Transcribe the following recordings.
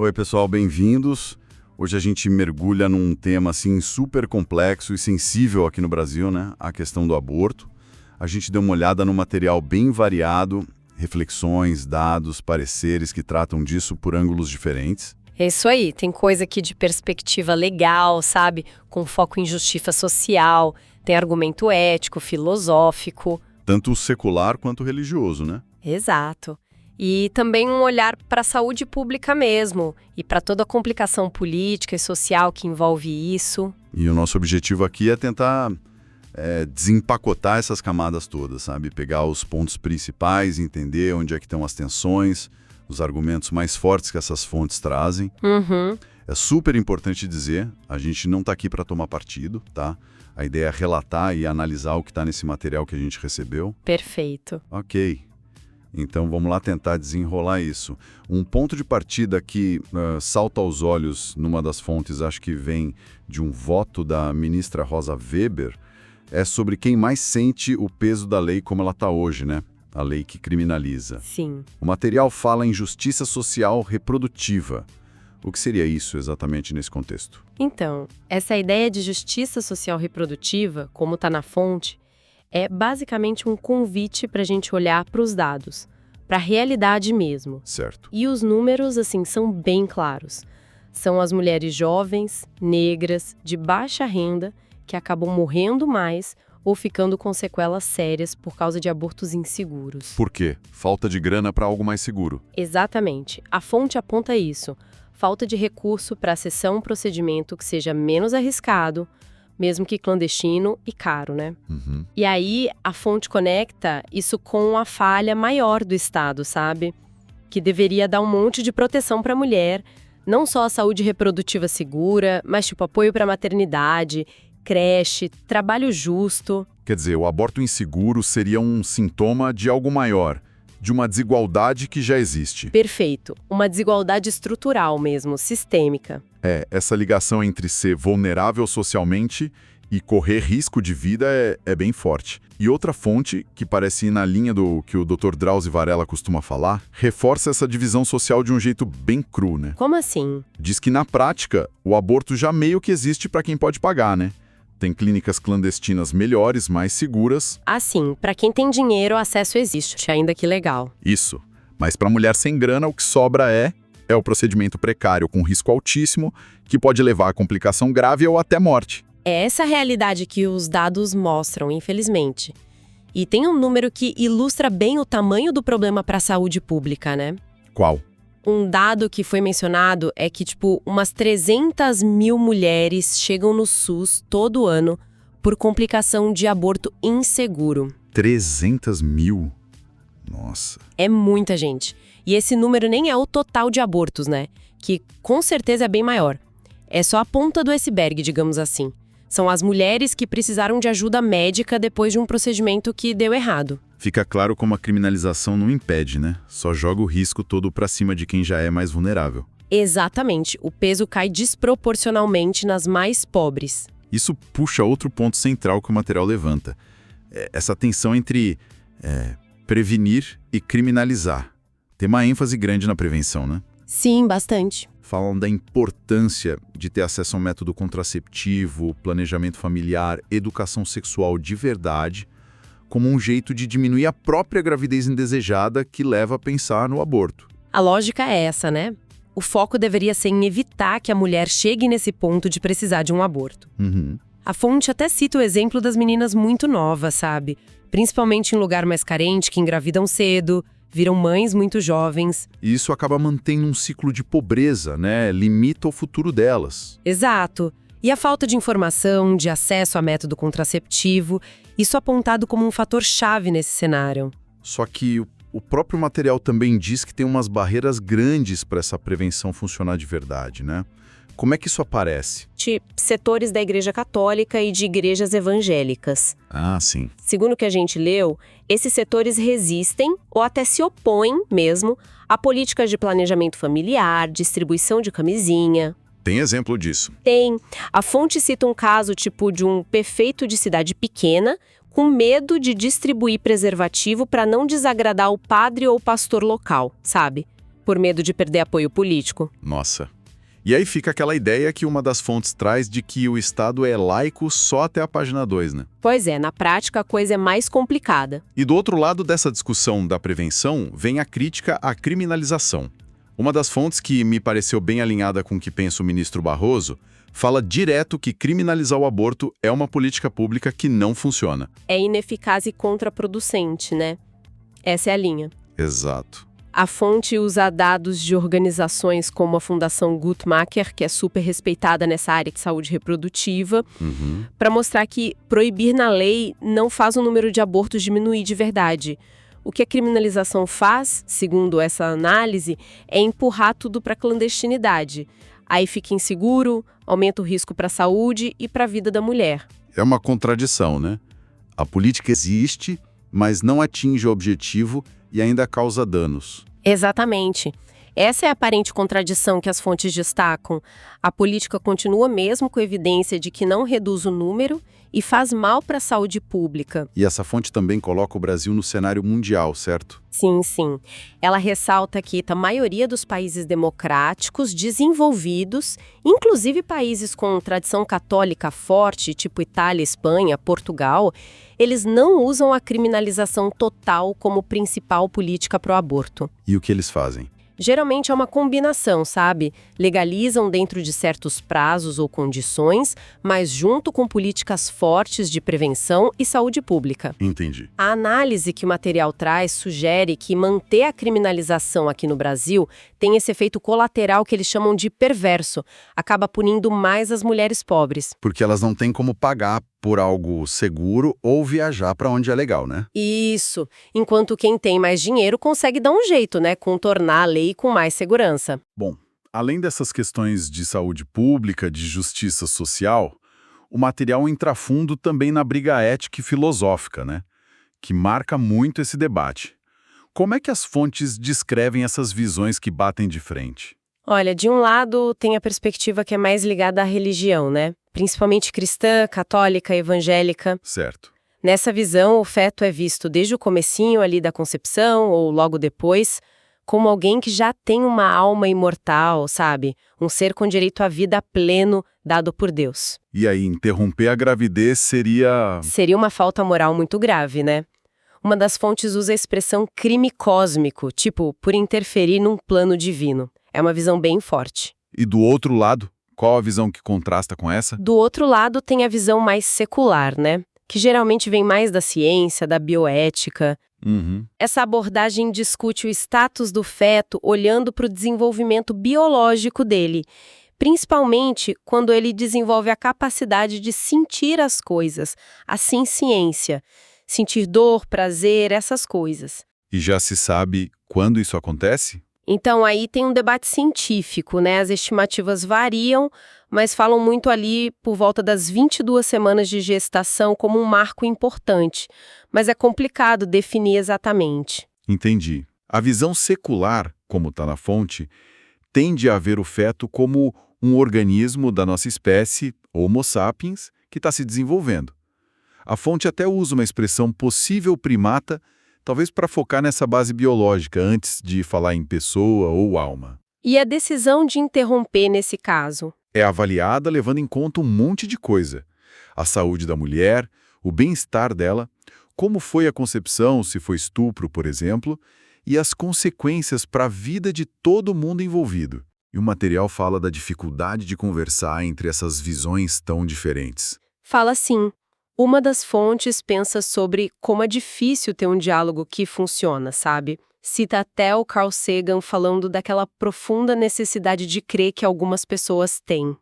Oi, pessoal, bem-vindos. Hoje a gente mergulha num tema assim super complexo e sensível aqui no Brasil, né? A questão do aborto. A gente deu uma olhada num material bem variado, reflexões, dados, pareceres que tratam disso por ângulos diferentes. É isso aí, tem coisa aqui de perspectiva legal, sabe? Com foco em justiça social, tem argumento ético, filosófico. Tanto secular quanto religioso, né? Exato. E também um olhar para a saúde pública mesmo, e para toda a complicação política e social que envolve isso. E o nosso objetivo aqui é tentar desempacotar essas camadas todas, sabe? Pegar os pontos principais, entender onde é que estão as tensões, os argumentos mais fortes que essas fontes trazem. Uhum. É super importante dizer, a gente não está aqui para tomar partido, tá? A ideia é relatar e analisar o que está nesse material que a gente recebeu. Perfeito. Ok. Então vamos lá tentar desenrolar isso. Um ponto de partida que salta aos olhos numa das fontes, acho que vem de um voto da ministra Rosa Weber, é sobre quem mais sente o peso da lei como ela está hoje, né? A lei que criminaliza. Sim. O material fala em justiça social reprodutiva. O que seria isso exatamente nesse contexto? Então, essa ideia de justiça social reprodutiva, como está na fonte, é basicamente um convite para a gente olhar para os dados, para a realidade mesmo. Certo. E os números, assim, são bem claros. São as mulheres jovens, negras, de baixa renda, que acabam morrendo mais ou ficando com sequelas sérias por causa de abortos inseguros. Por quê? Falta de grana para algo mais seguro. Exatamente. A fonte aponta isso. Falta de recurso para acessar um procedimento que seja menos arriscado, mesmo que clandestino e caro, né? Uhum. E aí, a fonte conecta isso com a falha maior do Estado, sabe? Que deveria dar um monte de proteção para a mulher, não só a saúde reprodutiva segura, mas tipo apoio para maternidade, creche, trabalho justo. Quer dizer, o aborto inseguro seria um sintoma de algo maior, de uma desigualdade que já existe. Perfeito. Uma desigualdade estrutural mesmo, sistêmica. Essa ligação entre ser vulnerável socialmente e correr risco de vida é bem forte. E outra fonte, que parece ir na linha do que o Dr. Drauzio Varela costuma falar, reforça essa divisão social de um jeito bem cru, né? Como assim? Diz que, na prática, o aborto já meio que existe para quem pode pagar, né? Tem clínicas clandestinas melhores, mais seguras. Assim, para quem tem dinheiro, o acesso existe, ainda que legal. Isso. Mas para mulher sem grana, o que sobra é o procedimento precário com risco altíssimo, que pode levar a complicação grave ou até morte. É essa realidade que os dados mostram, infelizmente. E tem um número que ilustra bem o tamanho do problema para a saúde pública, né? Qual? Um dado que foi mencionado é que, umas 300 mil mulheres chegam no SUS todo ano por complicação de aborto inseguro. 300 mil? Nossa. É muita gente. E esse número nem é o total de abortos, né? Que com certeza é bem maior. É só a ponta do iceberg, digamos assim. São as mulheres que precisaram de ajuda médica depois de um procedimento que deu errado. Fica claro como a criminalização não impede, né? Só joga o risco todo pra cima de quem já é mais vulnerável. Exatamente. O peso cai desproporcionalmente nas mais pobres. Isso puxa outro ponto central que o material levanta. Essa tensão entre prevenir e criminalizar. Tem uma ênfase grande na prevenção, né? Sim, bastante. Falam da importância de ter acesso a um método contraceptivo, planejamento familiar, educação sexual de verdade, como um jeito de diminuir a própria gravidez indesejada que leva a pensar no aborto. A lógica é essa, né? O foco deveria ser em evitar que a mulher chegue nesse ponto de precisar de um aborto. Uhum. A fonte até cita o exemplo das meninas muito novas, sabe? Principalmente em lugar mais carente, que engravidam cedo, viram mães muito jovens. E isso acaba mantendo um ciclo de pobreza, né? Limita o futuro delas. Exato. E a falta de informação, de acesso a método contraceptivo, isso apontado como um fator-chave nesse cenário. Só que o próprio material também diz que tem umas barreiras grandes para essa prevenção funcionar de verdade, né? Como é que isso aparece? De setores da Igreja Católica e de igrejas evangélicas. Ah, sim. Segundo o que a gente leu, esses setores resistem ou até se opõem mesmo a políticas de planejamento familiar, distribuição de camisinha. Tem exemplo disso? Tem. A fonte cita um caso de um prefeito de cidade pequena com medo de distribuir preservativo para não desagradar o padre ou o pastor local, sabe? por medo de perder apoio político. Nossa. E aí fica aquela ideia que uma das fontes traz de que o Estado é laico só até a página 2, né? Pois é, na prática a coisa é mais complicada. E do outro lado dessa discussão da prevenção, vem a crítica à criminalização. Uma das fontes que me pareceu bem alinhada com o que pensa o ministro Barroso fala direto que criminalizar o aborto é uma política pública que não funciona. É ineficaz e contraproducente, né? Essa é a linha. Exato. A fonte usa dados de organizações como a Fundação Guttmacher, que é super respeitada nessa área de saúde reprodutiva, para mostrar que proibir na lei não faz o número de abortos diminuir de verdade. O que a criminalização faz, segundo essa análise, é empurrar tudo para a clandestinidade. Aí fica inseguro, aumenta o risco para a saúde e para a vida da mulher. É uma contradição, né? A política existe, mas não atinge o objetivo e ainda causa danos. Exatamente. Essa é a aparente contradição que as fontes destacam. A política continua mesmo com evidência de que não reduz o número e faz mal para a saúde pública. E essa fonte também coloca o Brasil no cenário mundial, certo? Sim, sim. Ela ressalta que a maioria dos países democráticos, desenvolvidos, inclusive países com tradição católica forte, tipo Itália, Espanha, Portugal, eles não usam a criminalização total como principal política pro aborto. E o que eles fazem? Geralmente é uma combinação, sabe? Legalizam dentro de certos prazos ou condições, mas junto com políticas fortes de prevenção e saúde pública. Entendi. A análise que o material traz sugere que manter a criminalização aqui no Brasil tem esse efeito colateral que eles chamam de perverso. Acaba punindo mais as mulheres pobres. Porque elas não têm como pagar por algo seguro ou viajar para onde é legal, né? Isso. Enquanto quem tem mais dinheiro consegue dar um jeito, né? Contornar a lei com mais segurança. Bom, além dessas questões de saúde pública, de justiça social, o material entra fundo também na briga ética e filosófica, né? Que marca muito esse debate. Como é que as fontes descrevem essas visões que batem de frente? Olha, de um lado tem a perspectiva que é mais ligada à religião, né? Principalmente cristã, católica, evangélica. Certo. Nessa visão, o feto é visto desde o comecinho ali da concepção ou logo depois, como alguém que já tem uma alma imortal, sabe? Um ser com direito à vida pleno dado por Deus. E aí, interromper a gravidez seria... Seria uma falta moral muito grave, né? Uma das fontes usa a expressão crime cósmico, tipo, por interferir num plano divino. É uma visão bem forte. E do outro lado, qual a visão que contrasta com essa? Do outro lado tem a visão mais secular, né? Que geralmente vem mais da ciência, da bioética. Essa abordagem discute o status do feto olhando para o desenvolvimento biológico dele, principalmente quando ele desenvolve a capacidade de sentir as coisas, assim ciência, sentir dor, prazer, essas coisas. E já se sabe quando isso acontece? Então, aí tem um debate científico, né? As estimativas variam, mas falam muito ali por volta das 22 semanas de gestação como um marco importante. Mas é complicado definir exatamente. Entendi. A visão secular, como está na fonte, tende a ver o feto como um organismo da nossa espécie, Homo sapiens, que está se desenvolvendo. A fonte até usa uma expressão possível primata, talvez para focar nessa base biológica antes de falar em pessoa ou alma. E a decisão de interromper nesse caso? É avaliada levando em conta um monte de coisa. A saúde da mulher, o bem-estar dela, como foi a concepção, se foi estupro, por exemplo, e as consequências para a vida de todo mundo envolvido. E o material fala da dificuldade de conversar entre essas visões tão diferentes. Fala sim. Uma das fontes pensa sobre como é difícil ter um diálogo que funciona, sabe? Cita até o Carl Sagan falando daquela profunda necessidade de crer que algumas pessoas têm.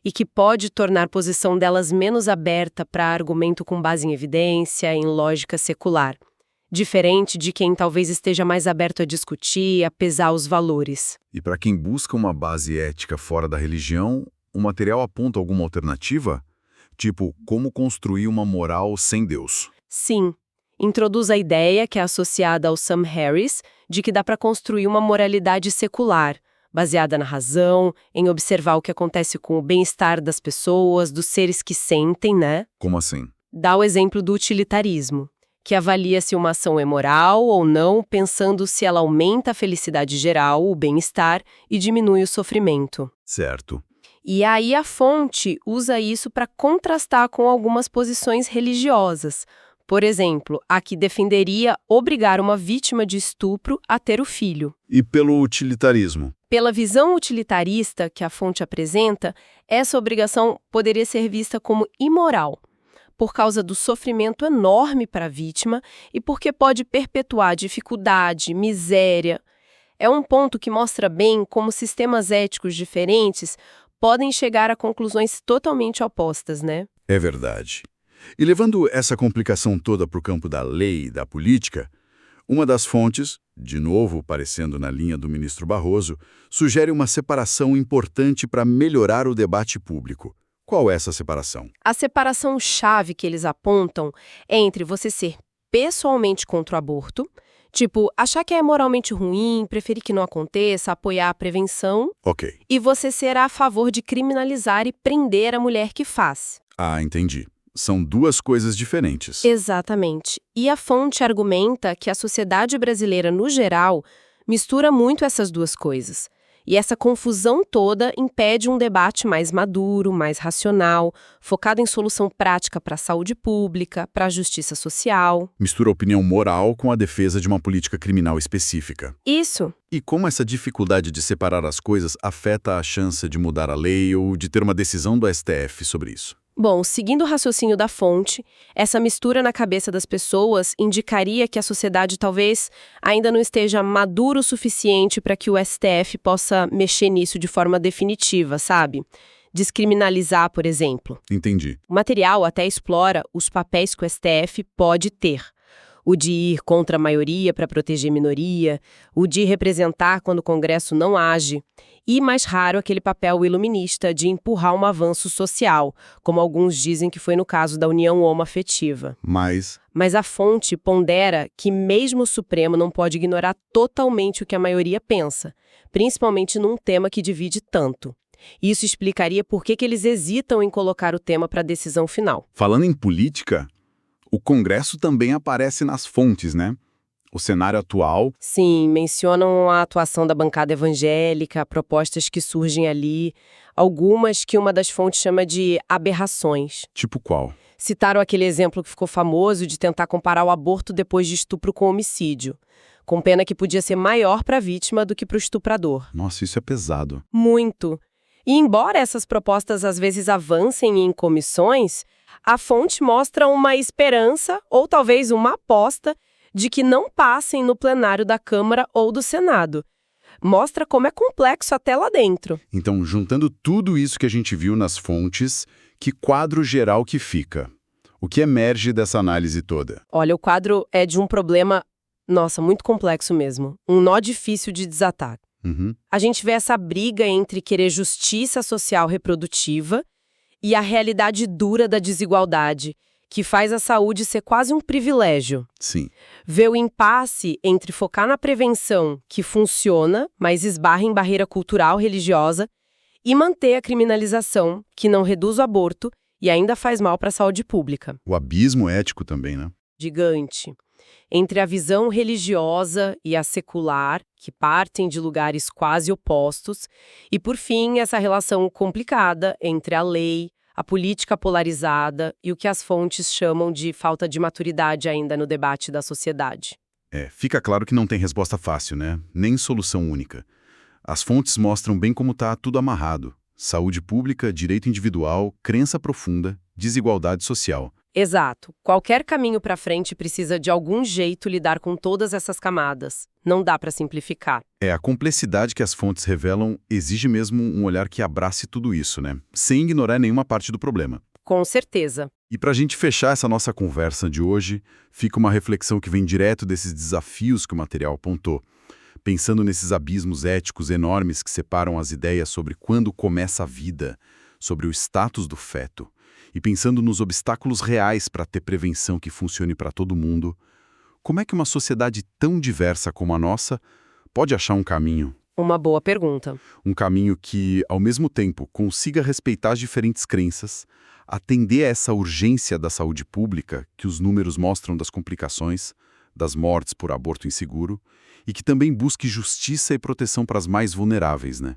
E que pode tornar a posição delas menos aberta para argumento com base em evidência, em lógica secular. Diferente de quem talvez esteja mais aberto a discutir, a pesar os valores. E para quem busca uma base ética fora da religião, o material aponta alguma alternativa? Tipo, como construir uma moral sem Deus? Sim. Introduz a ideia, que é associada ao Sam Harris, de que dá para construir uma moralidade secular, baseada na razão, em observar o que acontece com o bem-estar das pessoas, dos seres que sentem, né? Como assim? Dá o exemplo do utilitarismo, que avalia se uma ação é moral ou não, pensando se ela aumenta a felicidade geral, o bem-estar e diminui o sofrimento. Certo. E aí a fonte usa isso para contrastar com algumas posições religiosas. Por exemplo, a que defenderia obrigar uma vítima de estupro a ter o filho. E pelo utilitarismo? Pela visão utilitarista que a fonte apresenta, essa obrigação poderia ser vista como imoral, por causa do sofrimento enorme para a vítima e porque pode perpetuar dificuldade, miséria. É um ponto que mostra bem como sistemas éticos diferentes podem chegar a conclusões totalmente opostas, né? É verdade. E levando essa complicação toda para o campo da lei e da política, uma das fontes, de novo parecendo na linha do ministro Barroso, sugere uma separação importante para melhorar o debate público. Qual é essa separação? A separação-chave que eles apontam é entre você ser pessoalmente contra o aborto, tipo, achar que é moralmente ruim, preferir que não aconteça, apoiar a prevenção, Ok. e você ser a favor de criminalizar e prender a mulher que faz. Ah, entendi. São duas coisas diferentes. Exatamente. E a fonte argumenta que a sociedade brasileira, no geral, mistura muito essas duas coisas. E essa confusão toda impede um debate mais maduro, mais racional, focado em solução prática para a saúde pública, para a justiça social. Mistura a opinião moral com a defesa de uma política criminal específica. Isso. E como essa dificuldade de separar as coisas afeta a chance de mudar a lei ou de ter uma decisão do STF sobre isso? Bom, seguindo o raciocínio da fonte, essa mistura na cabeça das pessoas indicaria que a sociedade talvez ainda não esteja madura o suficiente para que o STF possa mexer nisso de forma definitiva, sabe? Descriminalizar, por exemplo. Entendi. O material até explora os papéis que o STF pode ter. O de ir contra a maioria para proteger a minoria, o de representar quando o Congresso não age, e, mais raro, aquele papel iluminista de empurrar um avanço social, como alguns dizem que foi no caso da união homoafetiva. Mas a fonte pondera que mesmo o Supremo não pode ignorar totalmente o que a maioria pensa, principalmente num tema que divide tanto. Isso explicaria por que eles hesitam em colocar o tema para a decisão final. falando em política, o Congresso também aparece nas fontes, né? O cenário atual. Sim, mencionam a atuação da bancada evangélica, propostas que surgem ali, algumas que uma das fontes chama de aberrações. Tipo qual? Citaram aquele exemplo que ficou famoso de tentar comparar o aborto depois de estupro com homicídio, com pena que podia ser maior para a vítima do que para o estuprador. Nossa, isso é pesado. Muito. E embora essas propostas às vezes avancem em comissões, a fonte mostra uma esperança ou talvez uma aposta de que não passem no plenário da Câmara ou do Senado. Mostra como é complexo até lá dentro. Então, juntando tudo isso que a gente viu nas fontes, que quadro geral que fica? O que emerge dessa análise toda? Olha, o quadro é de um problema, nossa, muito complexo mesmo. Um nó difícil de desatar. A gente vê essa briga entre querer justiça social reprodutiva e a realidade dura da desigualdade, que faz a saúde ser quase um privilégio. Sim. Vê o impasse entre focar na prevenção, que funciona, mas esbarra em barreira cultural, religiosa, e manter a criminalização, que não reduz o aborto e ainda faz mal para a saúde pública. O abismo ético também, né? Gigante. Entre a visão religiosa e a secular, que partem de lugares quase opostos, e, por fim, essa relação complicada entre a lei, a política polarizada e o que as fontes chamam de falta de maturidade ainda no debate da sociedade. Fica claro que não tem resposta fácil, né? Nem solução única. As fontes mostram bem como está tudo amarrado. Saúde pública, direito individual, crença profunda, desigualdade social. Exato. Qualquer caminho para frente precisa de algum jeito lidar com todas essas camadas. Não dá para simplificar. A complexidade que as fontes revelam exige mesmo um olhar que abrace tudo isso, né? Sem ignorar nenhuma parte do problema. Com certeza. E para a gente fechar essa nossa conversa de hoje, fica uma reflexão que vem direto desses desafios que o material apontou. Pensando nesses abismos éticos enormes que separam as ideias sobre quando começa a vida, sobre o status do feto, e pensando nos obstáculos reais para ter prevenção que funcione para todo mundo, como é que uma sociedade tão diversa como a nossa pode achar um caminho? Uma boa pergunta. Um caminho que, ao mesmo tempo, consiga respeitar as diferentes crenças, atender a essa urgência da saúde pública que os números mostram das complicações, das mortes por aborto inseguro, e que também busque justiça e proteção para as mais vulneráveis, né?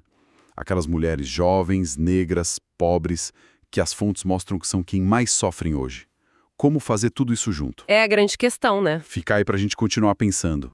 Aquelas mulheres jovens, negras, pobres, que as fontes mostram que são quem mais sofrem hoje. Como fazer tudo isso junto? É a grande questão, né? Fica aí para a gente continuar pensando.